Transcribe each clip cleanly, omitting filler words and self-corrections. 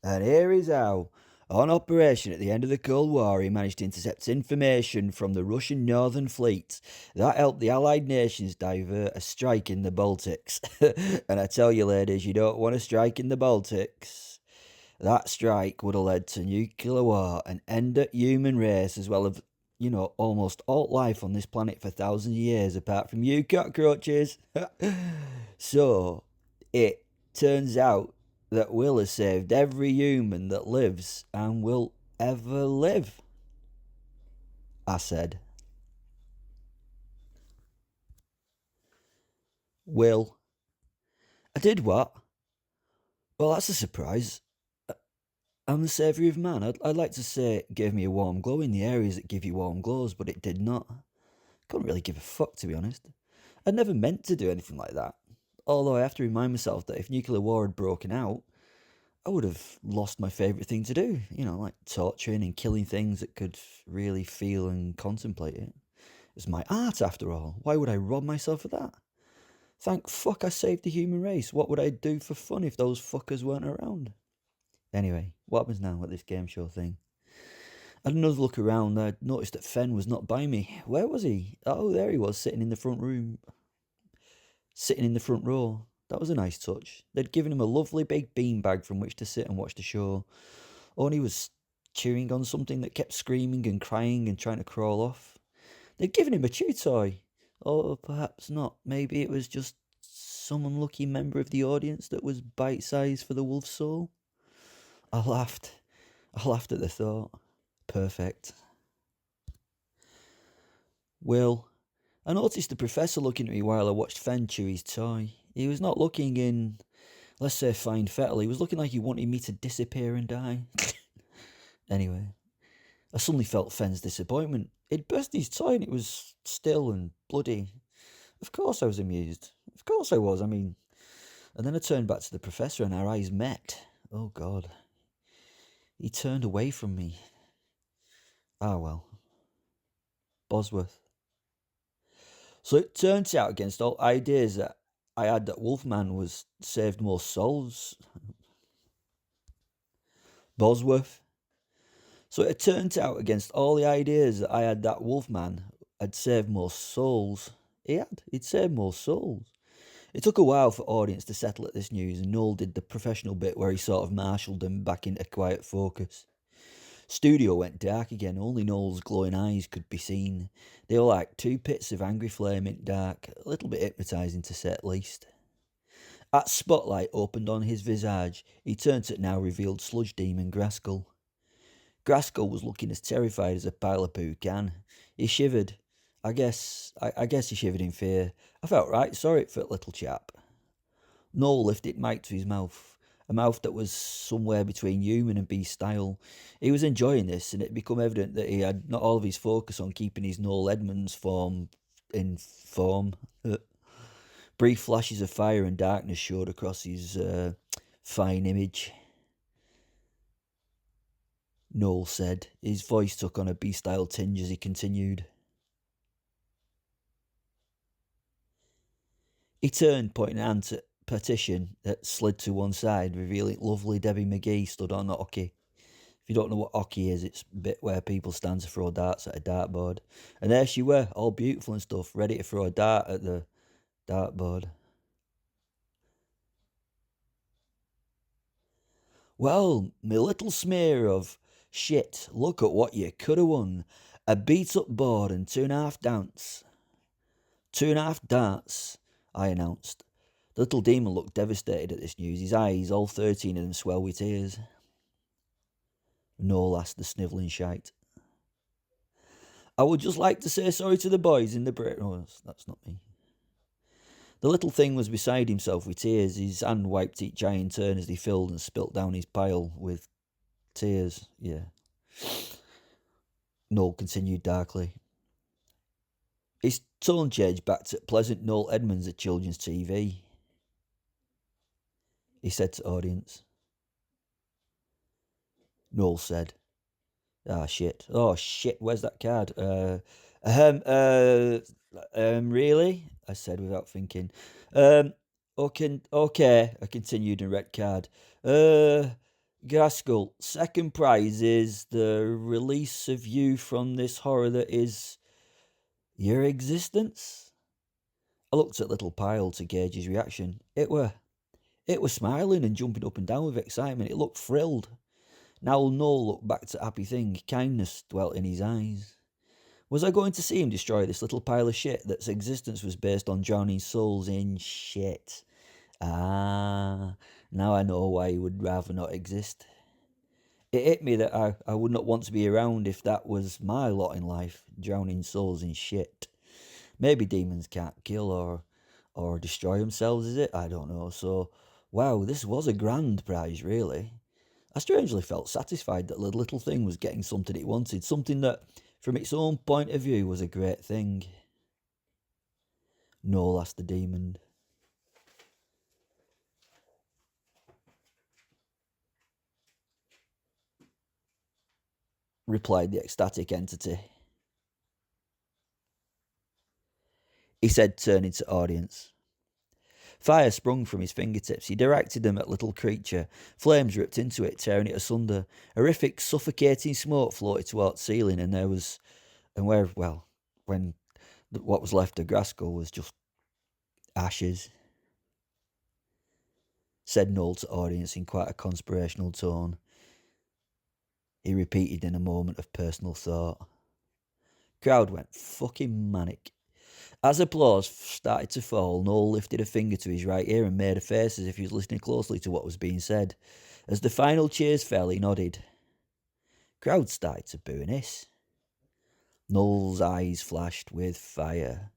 And here is how. On operation at the end of the Cold War, he managed to intercept information from the Russian Northern Fleet. That helped the Allied nations divert a strike in the Baltics. And I tell you, ladies, you don't want a strike in the Baltics. That strike would have led to nuclear war and end the human race, as well as, almost all life on this planet for thousands of years, apart from you cockroaches. So, it turns out that Will has saved every human that lives and will ever live. I said. Will. I did what? Well, that's a surprise. I'm the saviour of man. I'd like to say it gave me a warm glow in the areas that give you warm glows, but it did not. Couldn't really give a fuck, to be honest. I'd never meant to do anything like that. Although I have to remind myself that if nuclear war had broken out, I would have lost my favourite thing to do. Like torturing and killing things that could really feel and contemplate it. It's my art, after all. Why would I rob myself of that? Thank fuck I saved the human race. What would I do for fun if those fuckers weren't around? Anyway, what happens now at this game show thing? I had another look around. I noticed that Fen was not by me. Where was he? Oh, there he was, sitting in the front room. Sitting in the front row. That was a nice touch. They'd given him a lovely big beanbag from which to sit and watch the show. Only was chewing on something that kept screaming and crying and trying to crawl off. They'd given him a chew toy. Or perhaps not. Maybe it was just some unlucky member of the audience that was bite-sized for the wolf's soul. I laughed. I laughed at the thought. Perfect. Will. I noticed the professor looking at me while I watched Fen chew his toy. He was not looking in, let's say, fine fettle. He was looking like he wanted me to disappear and die. Anyway, I suddenly felt Fen's disappointment. He'd burst his toy and it was still and bloody. Of course I was amused. Of course I was, and then I turned back to the professor and our eyes met. Oh God. He turned away from me. Ah well. Bosworth. So it turns out, against all ideas that I had, that Wolfman was saved more souls. Bosworth. So it turned out, against all the ideas that I had, that Wolfman had saved more souls. He'd saved more souls. It took a while for audience to settle at this news, and Noel did the professional bit where he sort of marshalled them back into quiet focus. Studio went dark again. Only Noel's glowing eyes could be seen. They were like two pits of angry flame in dark, a little bit hypnotising to say at least. That spotlight opened on his visage. He turned to now revealed sludge demon Graskell. Graskell was looking as terrified as a pile of poo can. He shivered. I guess he shivered in fear. I felt right sorry for the little chap. Noel lifted Mike to his mouth, a mouth that was somewhere between human and beast style. He was enjoying this, and it had become evident that he had not all of his focus on keeping his Noel Edmonds form in form. Brief flashes of fire and darkness showed across his fine image. Noel said. His voice took on a beast-style tinge as he continued. He turned, pointing an hand to partition that slid to one side, revealing lovely Debbie McGee stood on a hockey. If you don't know what hockey is, it's a bit where people stand to throw darts at a dartboard. And there she were, all beautiful and stuff, ready to throw a dart at the dartboard. Well, me little smear of shit, look at what you could have won. A beat-up board and 2.5 dance. 2.5 darts, I announced. The little demon looked devastated at this news, his eyes, all 13 of them, swell with tears. Noel asked the snivelling shite. I would just like to say sorry to the boys in the break. Oh, that's not me. The little thing was beside himself with tears. His hand wiped each eye in turn as he filled and spilt down his pile with tears. Yeah. Noel continued darkly. His tone changed back to pleasant Noel Edmonds at children's TV. He said to audience. Noel said, Oh shit, where's that card? Really? I said without thinking. Okay, I continued and read card. Gaskell, second prize is the release of you from this horror that is your existence. I looked at little Pile to gauge his reaction. It were smiling and jumping up and down with excitement. It looked thrilled. Now Noel looked back to Happy Thing. Kindness dwelt in his eyes. Was I going to see him destroy this little pile of shit that's existence was based on drowning souls in shit? Ah, now I know why he would rather not exist. It hit me that I would not want to be around if that was my lot in life, drowning souls in shit. Maybe demons can't kill or destroy themselves, is it? I don't know. So, wow, this was a grand prize, really. I strangely felt satisfied that the little thing was getting something it wanted, something that, from its own point of view, was a great thing. Noel asked the demon. Replied the ecstatic entity. He said, turning to audience. Fire sprung from his fingertips. He directed them at little creature. Flames ripped into it, tearing it asunder. Horrific, suffocating smoke floated towards the ceiling, and when what was left of Graskell was just ashes. Said Noel to audience in quite a conspirational tone. He repeated in a moment of personal thought. Crowd went fucking manic. As applause started to fall, Noel lifted a finger to his right ear and made a face as if he was listening closely to what was being said. As the final cheers fell, he nodded. Crowd started to boo and hiss. Noel's eyes flashed with fire.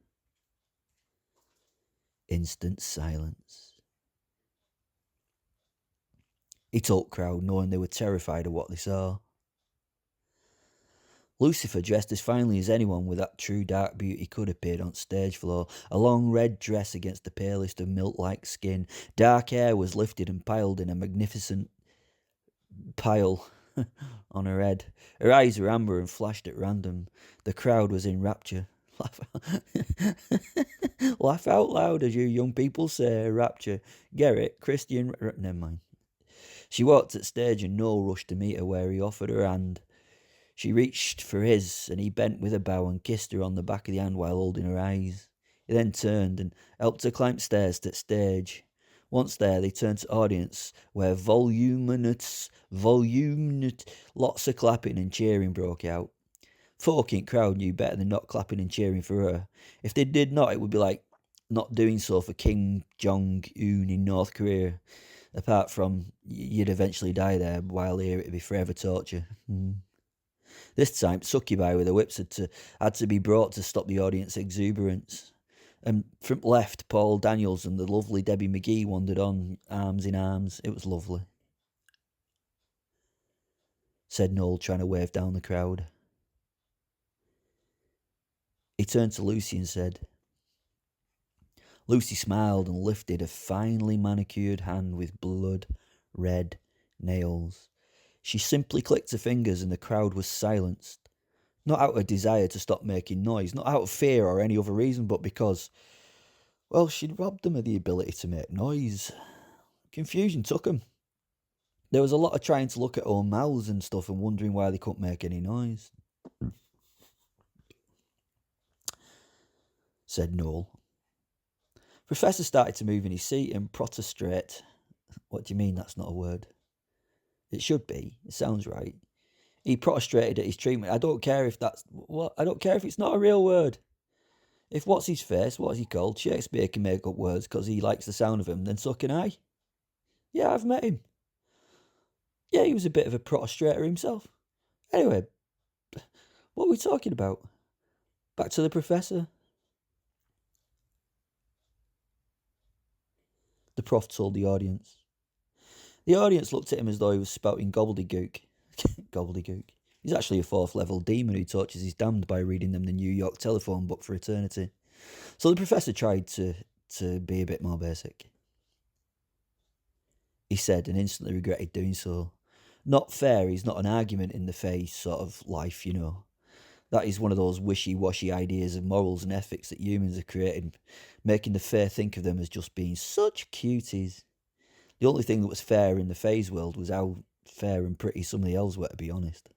Instant silence. He told crowd, knowing they were terrified of what they saw. Lucifer, dressed as finely as anyone with that true dark beauty could, appeared on stage floor, a long red dress against the palest of milk-like skin. Dark hair was lifted and piled in a magnificent pile on her head. Her eyes were amber and flashed at random. The crowd was in rapture. Laugh out loud, as you young people say, rapture. Garrett, Christian... Never mind. She walked at stage and Noel rushed to meet her where he offered her hand. She reached for his, and he bent with a bow and kissed her on the back of the hand while holding her eyes. He then turned and helped her climb stairs to stage. Once there, they turned to audience, where voluminous, lots of clapping and cheering broke out. Folk in crowd knew better than not clapping and cheering for her. If they did not, it would be like not doing so for Kim Jong-un in North Korea. Apart from, you'd eventually die there, while here it'd be forever torture. This time, Succubi with the whips had to be brought to stop the audience exuberance. And from left, Paul Daniels and the lovely Debbie McGee wandered on, arms in arms. It was lovely. Said Noel, trying to wave down the crowd. He turned to Lucy and said... Lucy smiled and lifted a finely manicured hand with blood-red nails. She simply clicked her fingers and the crowd was silenced. Not out of a desire to stop making noise, not out of fear or any other reason, but because, well, she'd robbed them of the ability to make noise. Confusion took them. There was a lot of trying to look at own mouths and stuff and wondering why they couldn't make any noise. Said Noel. Professor started to move in his seat and prostrate. What do you mean that's not a word? It should be. It sounds right. He prostrated at his treatment. I don't care if that's... What? I don't care if it's not a real word. If what's his face, what's he called? Shakespeare can make up words because he likes the sound of them, then so can I. Yeah, I've met him. Yeah, he was a bit of a prostrator himself. Anyway, what are we talking about? Back to the professor. The prof told the audience. The audience looked at him as though he was spouting gobbledygook. Gobbledygook. He's actually a 4th level demon who tortures his damned by reading them the New York telephone book for eternity. So the professor tried to be a bit more basic. He said, and instantly regretted doing so. Not fair is not an argument in the face sort of life, you know. That is one of those wishy-washy ideas of morals and ethics that humans have created, making the fair think of them as just being such cuties. The only thing that was fair in the phase world was how fair and pretty some of the elves were, to be honest,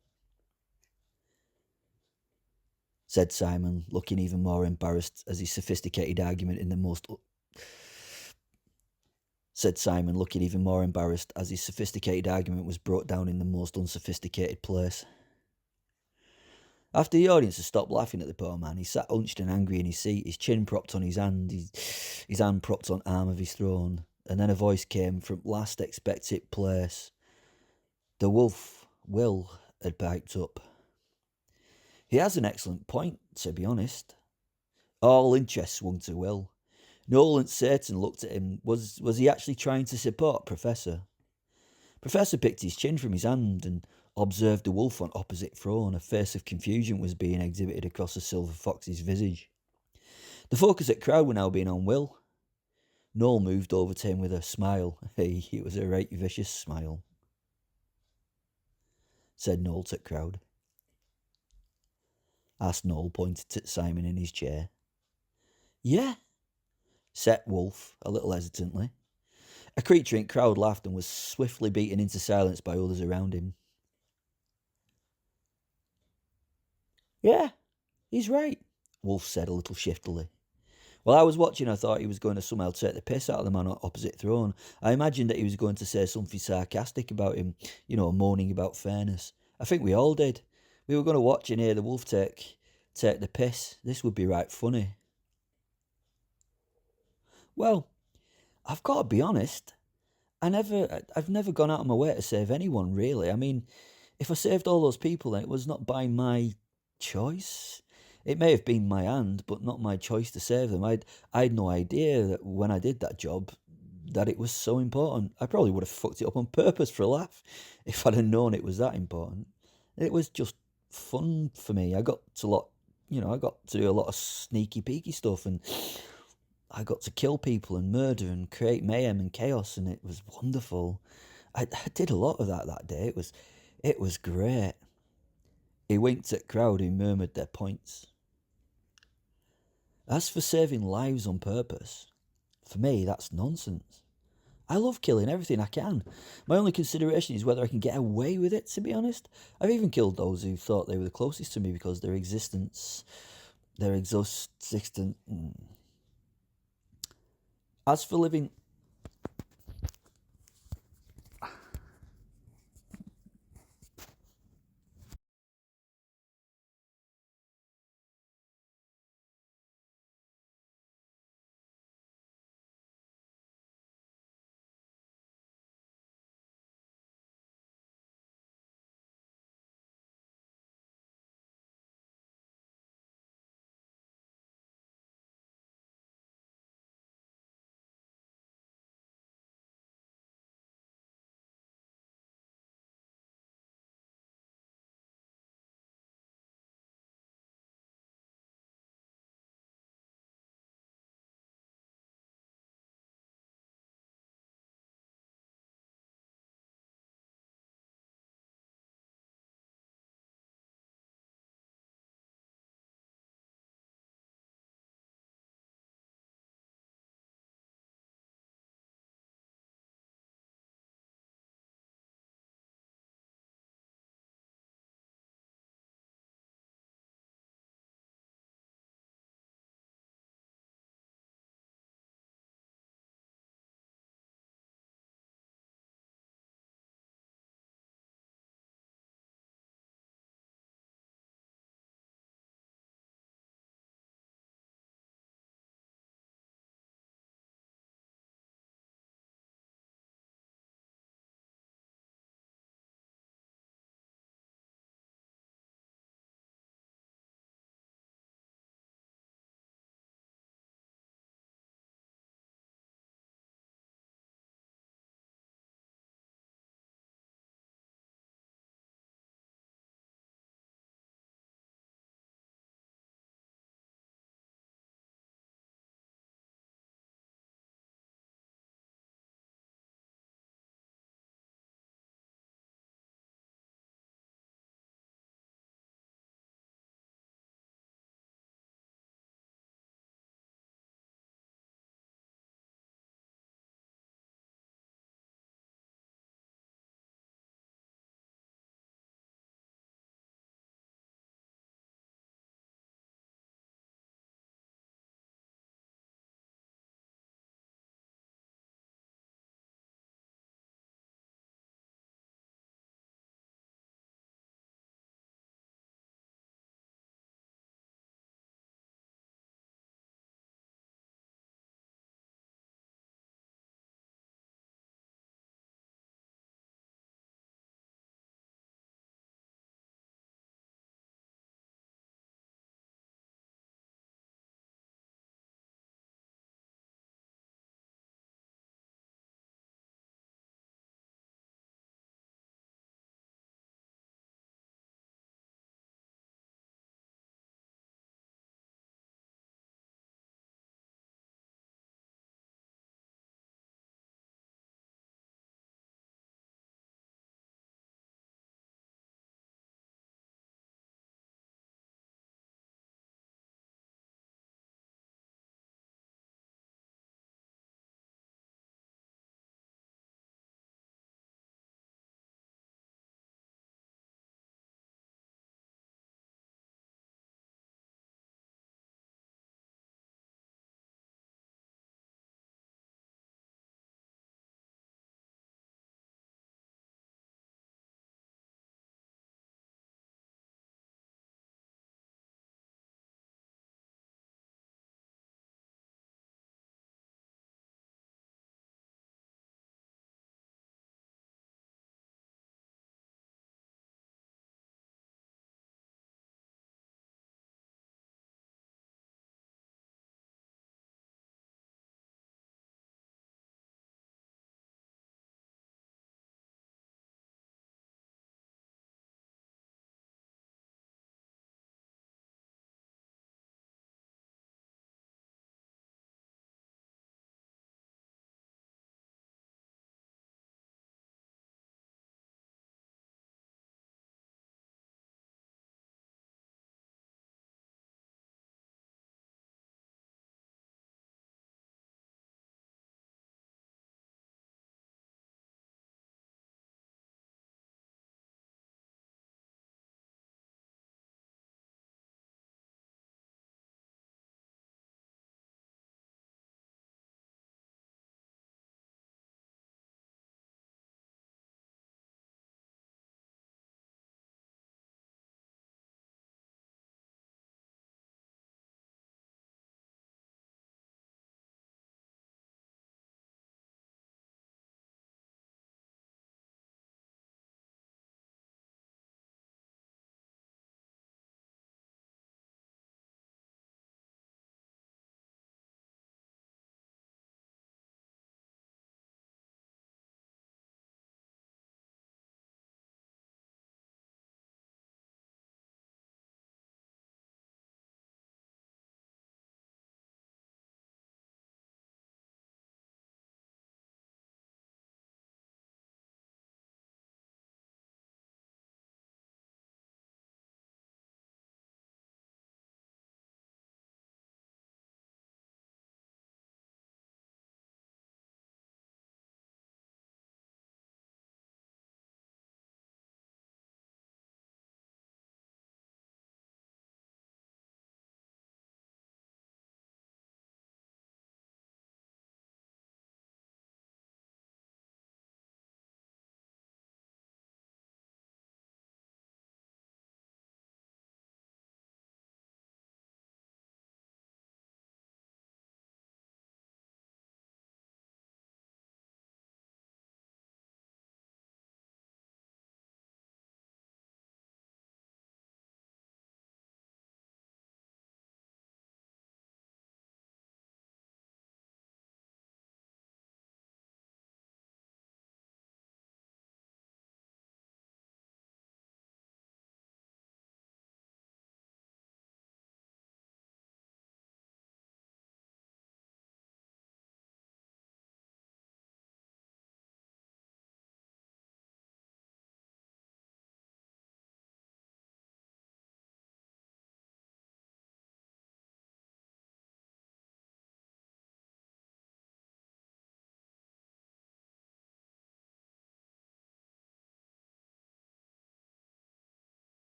said Simon, looking even more embarrassed as his sophisticated argument was brought down in the most unsophisticated place. After the audience had stopped laughing at the poor man, he sat hunched and angry in his seat, his chin propped on his hand, his hand propped on arm of his throne, and then a voice came from last expected place. The wolf, Will, had piped up. He has an excellent point, to be honest. All interest swung to Will. Noel and Satan looked at him. Was he actually trying to support Professor? Professor picked his chin from his hand and observed the wolf on opposite throne. A face of confusion was being exhibited across the silver fox's visage. The focus at crowd were now being on Will. Noel moved over to him with a smile. Hey, it was a right vicious smile, said Noel to crowd. Asked Noel, pointed at Simon in his chair. Yeah, said Wolf, a little hesitantly. A creature in crowd laughed and was swiftly beaten into silence by others around him. Yeah, he's right, Wolf said a little shiftily. While I was watching, I thought he was going to somehow take the piss out of the man on opposite throne. I imagined that he was going to say something sarcastic about him, moaning about fairness. I think we all did. We were going to watch and hear the wolf take the piss. This would be right funny. Well, I've got to be honest. I've never gone out of my way to save anyone, really. I mean, if I saved all those people, then it was not by my choice. It may have been my hand, but not my choice to save them. I had no idea that when I did that job, that it was so important. I probably would have fucked it up on purpose for a laugh if I'd have known it was that important. It was just fun for me. I got to do a lot of sneaky peeky stuff, and I got to kill people and murder and create mayhem and chaos, and it was wonderful. I did a lot of that day. It was great. He winked at crowd who murmured their points. As for saving lives on purpose, for me that's nonsense. I love killing everything I can. My only consideration is whether I can get away with it, to be honest. I've even killed those who thought they were the closest to me because their existence... As for living